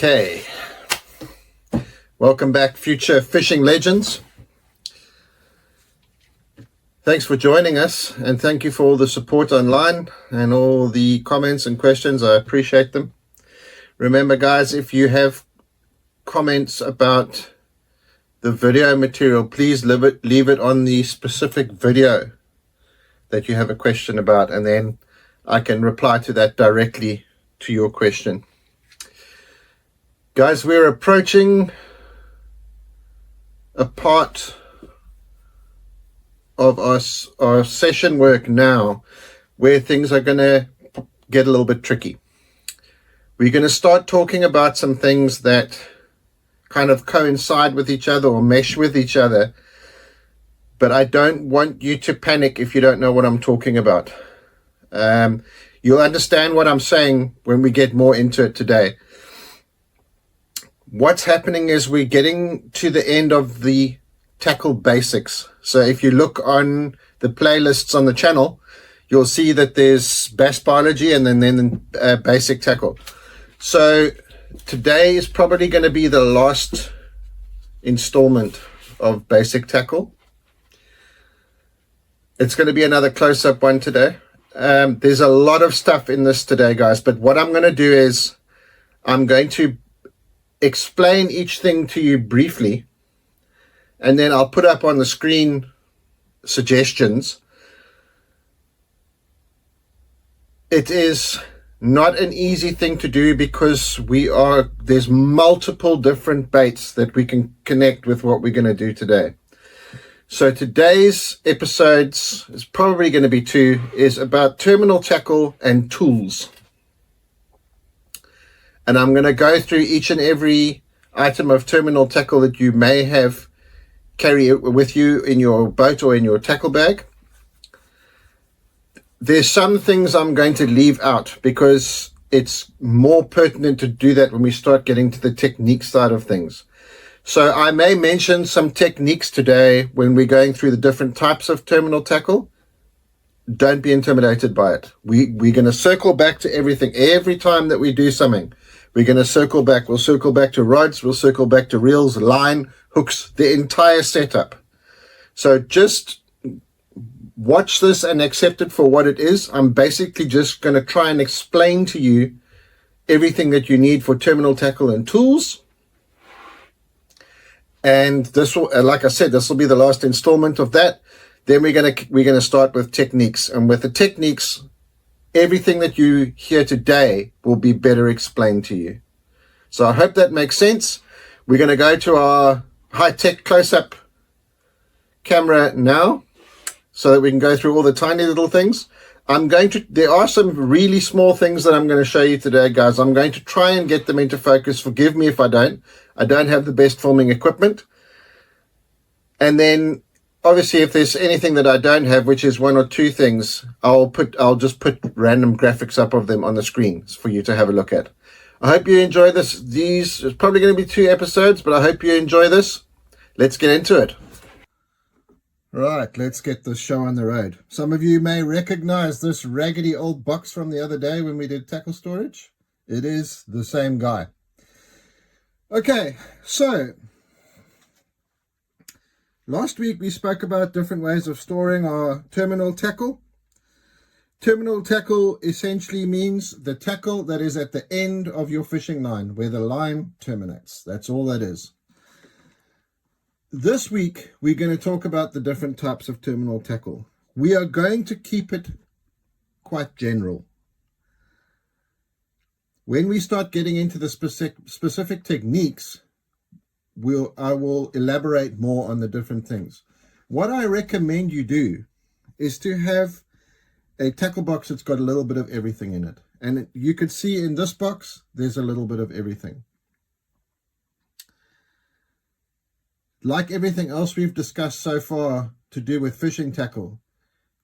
Okay, welcome back, future fishing legends. Thanks for joining us, and thank you for all the support online and all the comments and questions. I appreciate them. Remember, guys, if you have comments about the video material, please leave it on the specific video that you have a question about, and then I can reply to that directly to your question. Guys, we're approaching a part of our session work now where things are going to get a little bit tricky. We're going to start talking about some things that kind of coincide with each other or mesh with each other, but I don't want you to panic if you don't know what I'm talking about. You'll understand what I'm saying when we get more into it today. What's happening is we're getting to the end of the tackle basics. So if you look on the playlists on the channel, you'll see that there's bass biology and then basic tackle. So today is probably going to be the last installment of basic tackle. It's going to be another close-up one today. There's a lot of stuff in this today, guys, but what I'm going to do is I'm going to explain each thing to you briefly, and then I'll put up on the screen suggestions. It is not an easy thing to do because there's multiple different baits that we can connect with what we're going to do today. So today's episodes is probably going to be two, is about terminal tackle and tools. And I'm going to go through each and every item of terminal tackle that you may have carry with you in your boat or in your tackle bag. There's some things I'm going to leave out because it's more pertinent to do that when we start getting to the technique side of things. So I may mention some techniques today when we're going through the different types of terminal tackle. Don't be intimidated by it. We're going to circle back to everything. Every time that we do something, we're going to circle back. We'll circle back to rods. We'll circle back to reels, line, hooks, the entire setup. So just watch this and accept it for what it is. I'm basically just going to try and explain to you everything that you need for terminal tackle and tools. And this will, like I said, this will be the last installment of that. Then we're going to start with techniques, and with the techniques, everything that you hear today will be better explained to you. So I hope that makes sense. We're going to go to our high-tech close-up camera now so that we can go through all the tiny little things. There are some really small things that I'm going to show you today, guys. I'm going to try and get them into focus. Forgive me if I don't. I don't have the best filming equipment. And then obviously, if there's anything that I don't have, which is one or two things, I'll just put random graphics up of them on the screen for you to have a look at. I hope you enjoy this. These is probably going to be 2 episodes, but I hope you enjoy this. Let's get into it. Right, let's get this show on the road. Some of you may recognize this raggedy old box from the other day when we did tackle storage. It is the same guy. Okay, so last week we spoke about different ways of storing our terminal tackle. Terminal tackle essentially means the tackle that is at the end of your fishing line, where the line terminates. That's all that is. This week we're going to talk about the different types of terminal tackle. We are going to keep it quite general. When we start getting into the specific techniques, I will elaborate more on the different things. What I recommend you do is to have a tackle box that's got a little bit of everything in it. And you could see in this box, there's a little bit of everything. Like everything else we've discussed so far to do with fishing tackle,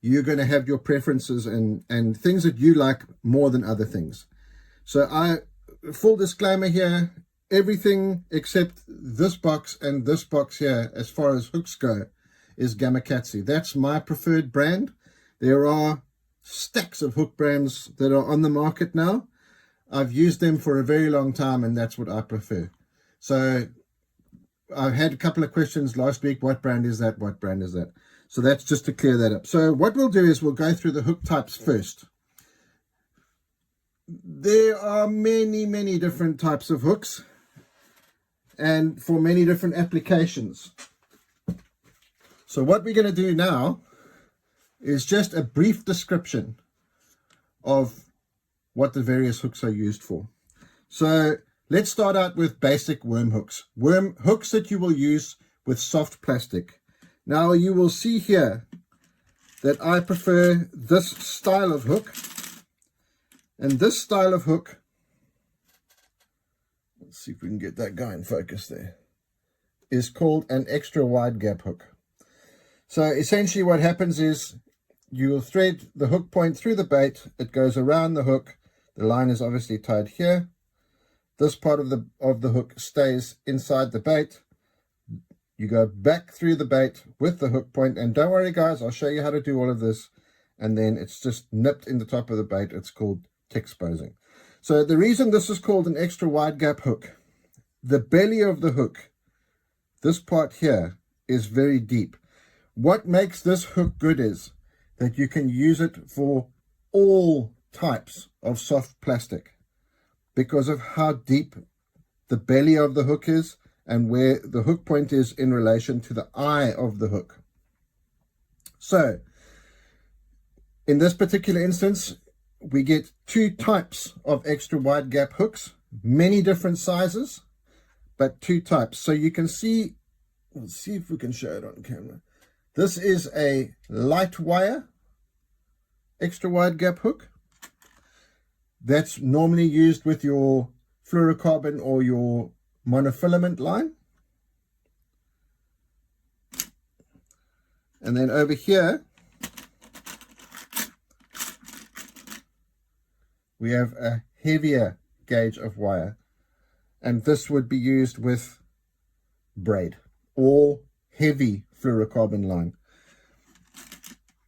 you're going to have your preferences and things that you like more than other things. So full disclaimer here, everything except this box and this box here, as far as hooks go, is Gamakatsu. That's my preferred brand. There are stacks of hook brands that are on the market now. I've used them for a very long time, and that's what I prefer. So I had a couple of questions last week. What brand is that? What brand is that? So that's just to clear that up. So what we'll do is we'll go through the hook types first. There are many, many different types of hooks and for many different applications. So what we're going to do now is just a brief description of what the various hooks are used for. So let's start out with basic worm hooks. Worm hooks that you will use with soft plastic. Now you will see here that I prefer this style of hook. And this style of hook, let's see if we can get that guy in focus there, is called an extra wide gap hook. So essentially what happens is you will thread the hook point through the bait. It goes around the hook. The line is obviously tied here. This part of the hook stays inside the bait. You go back through the bait with the hook point, and don't worry guys, I'll show you how to do all of this, and then it's just nipped in the top of the bait. It's called tick exposing. So the reason this is called an extra wide gap hook, the belly of the hook, this part here, is very deep. What makes this hook good is that you can use it for all types of soft plastic because of how deep the belly of the hook is and where the hook point is in relation to the eye of the hook. So in this particular instance, we get two types of extra wide gap hooks, many different sizes, but two types. So you can see, let's see if we can show it on camera. This is a light wire extra wide gap hook. That's normally used with your fluorocarbon or your monofilament line. And then over here, we have a heavier gauge of wire. And this would be used with braid or heavy fluorocarbon line.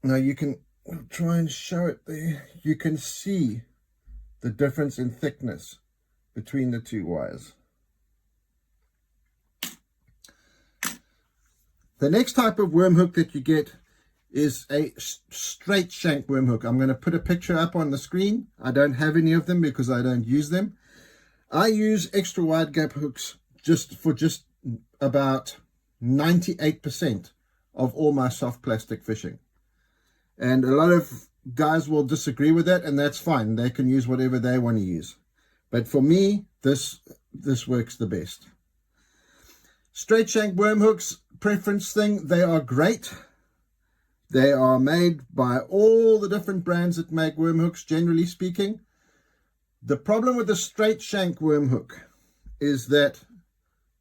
Now you can try and show it there. You can see the difference in thickness between the two wires. The next type of worm hook that you get is a straight shank worm hook. I'm going to put a picture up on the screen. I don't have any of them because I don't use them. I use extra wide gap hooks just about 98% of all my soft plastic fishing. And a lot of guys will disagree with that, and that's fine. They can use whatever they want to use. But for me, this works the best. Straight shank worm hooks, preference thing, they are great. They are made by all the different brands that make worm hooks, generally speaking. The problem with the straight shank worm hook is that,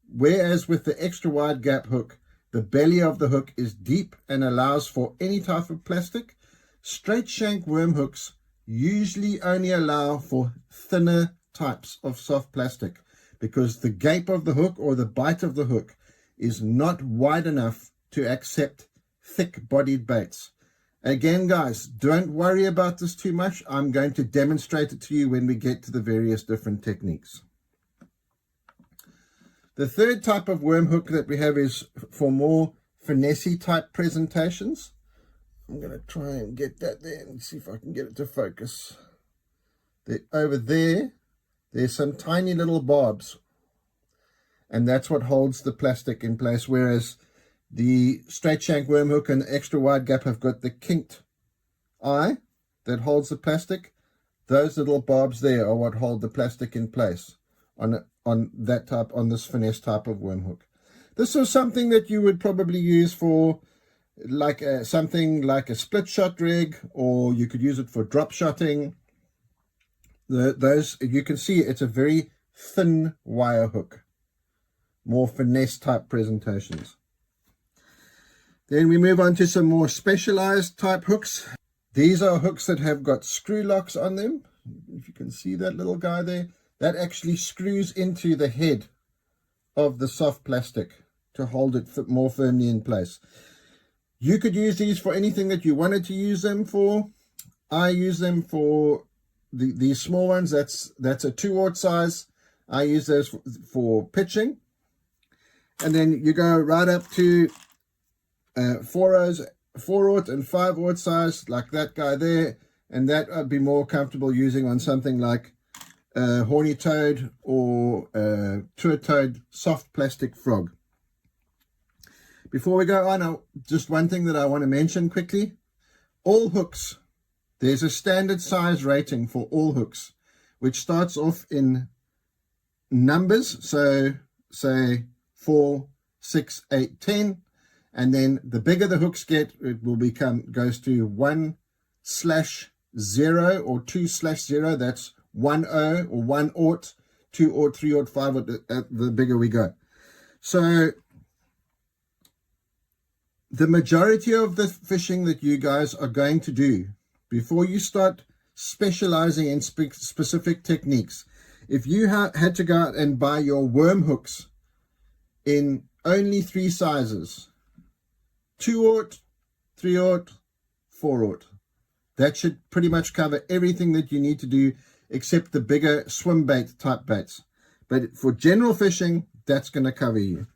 whereas with the extra wide gap hook, the belly of the hook is deep and allows for any type of plastic, straight shank worm hooks usually only allow for thinner types of soft plastic because the gape of the hook or the bite of the hook is not wide enough to accept thick-bodied baits. Again, guys, don't worry about this too much. I'm going to demonstrate it to you when we get to the various different techniques. The third type of worm hook that we have is for more finesse type presentations. I'm going to try and get that there and see if I can get it to focus. Over there, there's some tiny little barbs, and that's what holds the plastic in place, whereas the straight shank worm hook and the extra wide gap have got the kinked eye that holds the plastic. Those little barbs there are what hold the plastic in place on this finesse type of worm hook. This is something that you would probably use for like something like a split shot rig, or you could use it for drop shotting. Those, you can see it's a very thin wire hook, more finesse type presentations. Then we move on to some more specialized type hooks. These are hooks that have got screw locks on them. If you can see that little guy there, that actually screws into the head of the soft plastic to hold it more firmly in place. You could use these for anything that you wanted to use them for. I use them for these small ones, that's a 2/0 size. I use those for pitching. And then you go right up to 4/0, 4/0 and 5/0 size, like that guy there. And that I'd be more comfortable using on something like a horny toad or a tour toad soft plastic frog. Before we go on, just one thing that I want to mention quickly. All hooks, there's a standard size rating for all hooks, which starts off in numbers. So say 4, 6, 8, 10. And then the bigger the hooks get, it will goes to 1/0 or 2/0. That's 1/0 or 1/0, 2/0, 3/0, 5/0, the bigger we go. So the majority of the fishing that you guys are going to do, before you start specializing in specific techniques, if you had to go out and buy your worm hooks in only 3 sizes, 2/0, 3/0, 4/0, that should pretty much cover everything that you need to do except the bigger swim bait type baits. But for general fishing, that's going to cover you.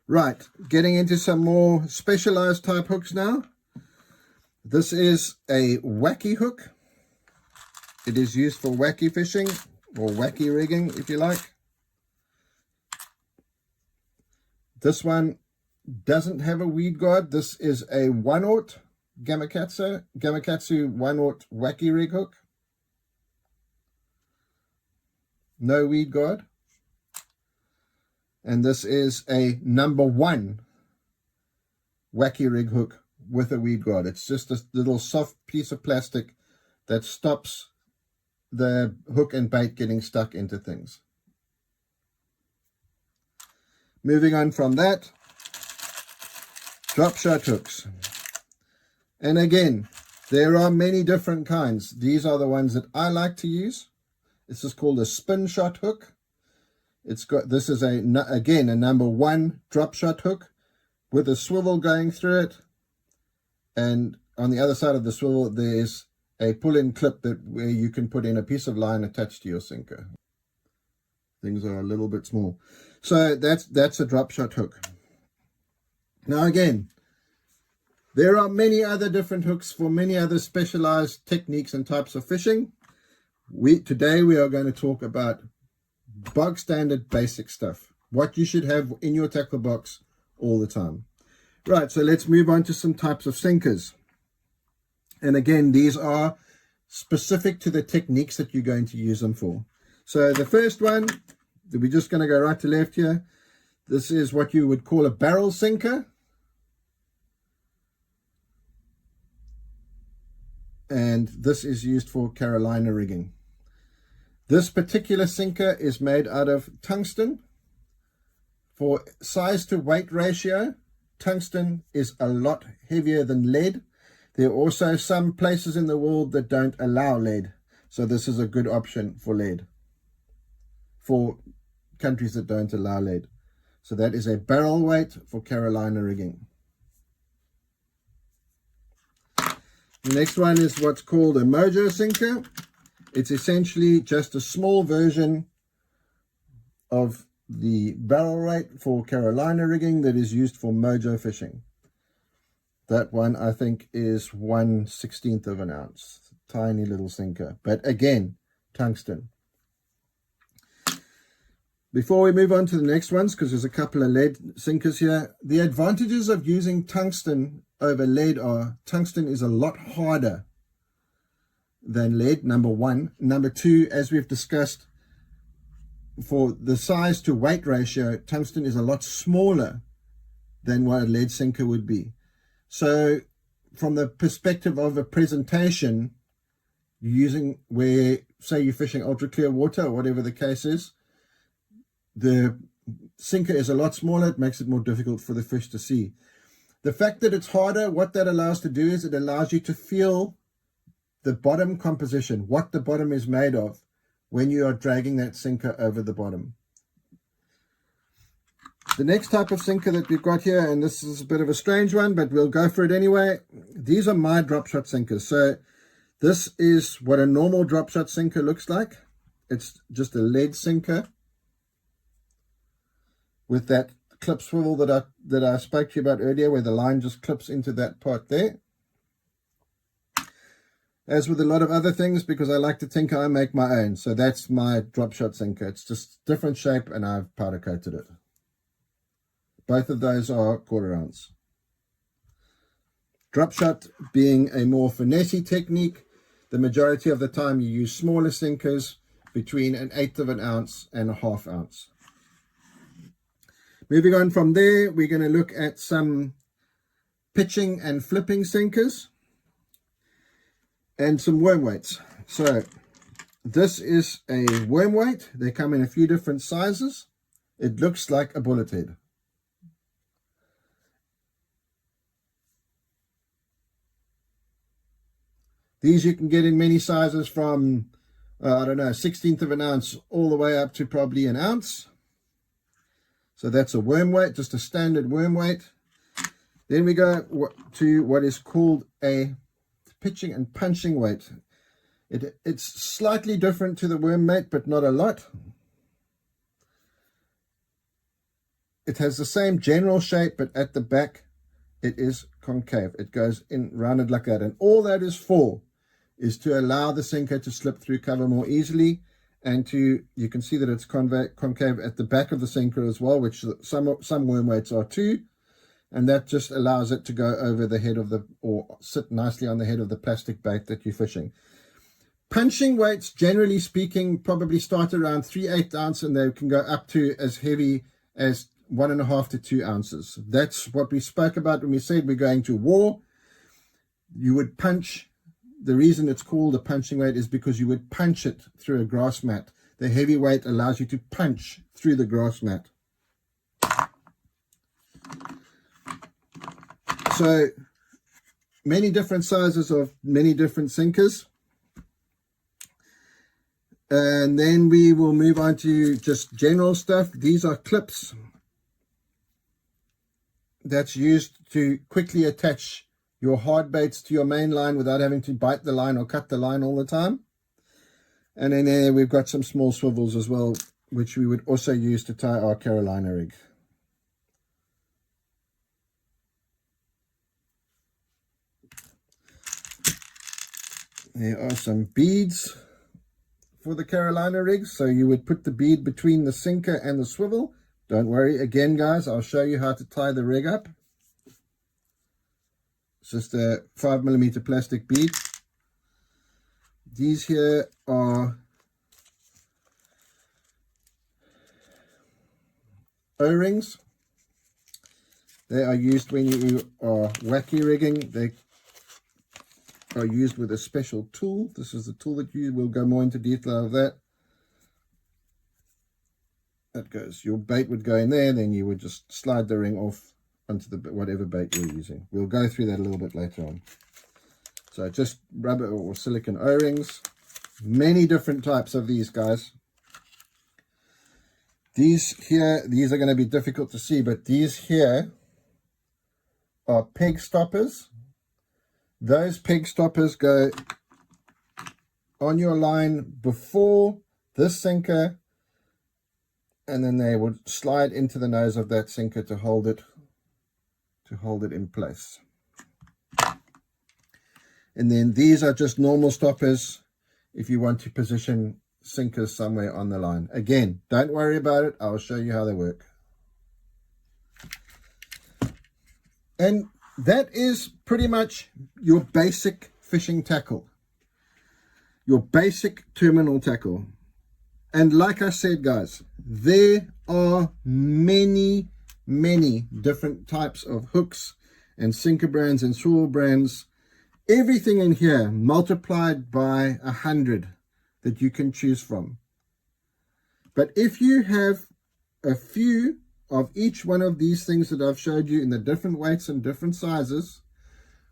Right, getting into some more specialized type hooks now. This is a wacky hook. It is used for wacky fishing or wacky rigging, if you like. This one doesn't have a weed guard. This is a 1/0 Gamakatsu 1/0 wacky rig hook. No weed guard. And this is a number 1 wacky rig hook with a weed guard. It's just a little soft piece of plastic that stops the hook and bait getting stuck into things. Moving on from that, drop shot hooks. And again, there are many different kinds. These are the ones that I like to use. This is called a spin shot hook. This is again a number 1 drop shot hook with a swivel going through it, and on the other side of the swivel there's a pull-in clip where you can put in a piece of line attached to your sinker. Things are a little bit small, so that's a drop shot hook. Now again, there are many other different hooks for many other specialized techniques and types of fishing. Today we are going to talk about bog standard basic stuff, what you should have in your tackle box all the time. Right, so let's move on to some types of sinkers. And again, these are specific to the techniques that you're going to use them for. So the first one, we're just going to go right to left here. This is what you would call a barrel sinker. And this is used for Carolina rigging. This particular sinker is made out of tungsten. For size to weight ratio, tungsten is a lot heavier than lead. There are also some places in the world that don't allow lead. So this is a good option for lead, for countries that don't allow lead. So that is a barrel weight for Carolina rigging. The next one is what's called a mojo sinker. It's essentially just a small version of the barrel rate for Carolina rigging that is used for mojo fishing. That one I think is 1/16 of an ounce. Tiny little sinker, but again, tungsten. Before we move on to the next ones, because there's a couple of lead sinkers here, the advantages of using tungsten over lead are tungsten is a lot harder than lead, number 1. Number 2, as we've discussed, for the size to weight ratio, tungsten is a lot smaller than what a lead sinker would be. So from the perspective of a presentation, using where, say you're fishing ultra clear water or whatever the case is, the sinker is a lot smaller. It makes it more difficult for the fish to see. The fact that it's harder, what that allows to do is it allows you to feel the bottom composition, what the bottom is made of, when you are dragging that sinker over the bottom. The next type of sinker that we've got here, and this is a bit of a strange one, but we'll go for it anyway. These are my drop shot sinkers. So This is what a normal drop shot sinker looks like. It's just a lead sinker with that clip swivel that I spoke to you about earlier, where the line just clips into that part there. As with a lot of other things, because I like to tinker, I make my own. So that's my drop shot sinker. It's just different shape, and I've powder coated it. Both of those are 1/4 ounce. Drop shot being a more finesse technique, the majority of the time you use smaller sinkers between 1/8 of an ounce and 1/2 ounce. Moving on from there, we're going to look at some pitching and flipping sinkers and some worm weights. So this is a worm weight. They come in a few different sizes. It looks like a bullet head. These you can get in many sizes from, I don't know, 1/16 of an ounce all the way up to probably an ounce. So that's a worm weight, just a standard worm weight. Then we go to what is called a pitching and punching weight. It's slightly different to the worm weight, but not a lot. It has the same general shape, but at the back it is concave. It goes in rounded like that. And all that is for is to allow the sinker to slip through cover more easily, and you can see that it's concave at the back of the sinker as well, which some worm weights are too, and that just allows it to go over the head of or sit nicely on the head of the plastic bait that you're fishing. Punching weights, generally speaking, probably start around 3/8 ounce, and they can go up to as heavy as 1.5 to 2 ounces. That's what we spoke about when we said we're going to war. You would punch. The reason it's called a punching weight is because you would punch it through a grass mat. The heavy weight allows you to punch through the grass mat. So many different sizes of many different sinkers. And then we will move on to just general stuff. These are clips that's used to quickly attach your hard baits to your main line without having to bite the line or cut the line all the time. And then there we've got some small swivels as well, which we would also use to tie our Carolina rig. There are some beads for the Carolina rig. So you would put the bead between the sinker and the swivel. Don't worry, again guys, I'll show you how to tie the rig up. It's just a 5mm plastic bead. These here are O-rings. They are used when you are wacky rigging. They are used with a special tool. This is the tool that you will go more into detail of that. That goes, your bait would go in there, then you would just slide the ring off onto the whatever bait you're using. We'll go through that a little bit later on. So just rubber or silicone O-rings. Many different types of these guys. These here, these are going to be difficult to see, but these here are peg stoppers. Those peg stoppers go on your line before this sinker, and then they would slide into the nose of that sinker to hold it in place. And then these are just normal stoppers if you want to position sinkers somewhere on the line. Again, don't worry about it. I'll show you how they work. And that is pretty much your basic fishing tackle, your basic terminal tackle. And like I said, guys, there are many different types of hooks and sinker brands and swivel brands. Everything in here multiplied by 100 that you can choose from. But if you have a few of each one of these things that I've showed you in the different weights and different sizes,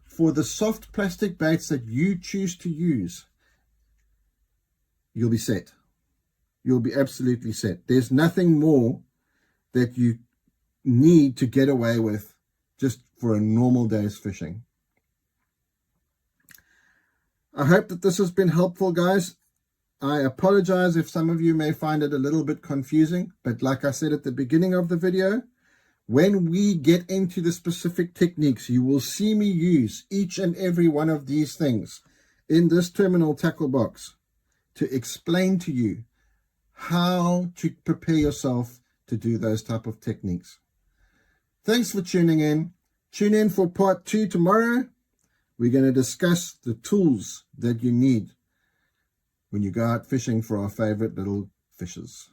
for the soft plastic baits that you choose to use, you'll be set. You'll be absolutely set. There's nothing more that you need to get away with just for a normal day's fishing. I hope that this has been helpful, guys. I apologize if some of you may find it a little bit confusing, but like I said at the beginning of the video, when we get into the specific techniques, you will see me use each and every one of these things in this terminal tackle box to explain to you how to prepare yourself to do those type of techniques. Thanks for tuning in. Tune in for part 2 tomorrow. We're going to discuss the tools that you need when you go out fishing for our favorite little fishes.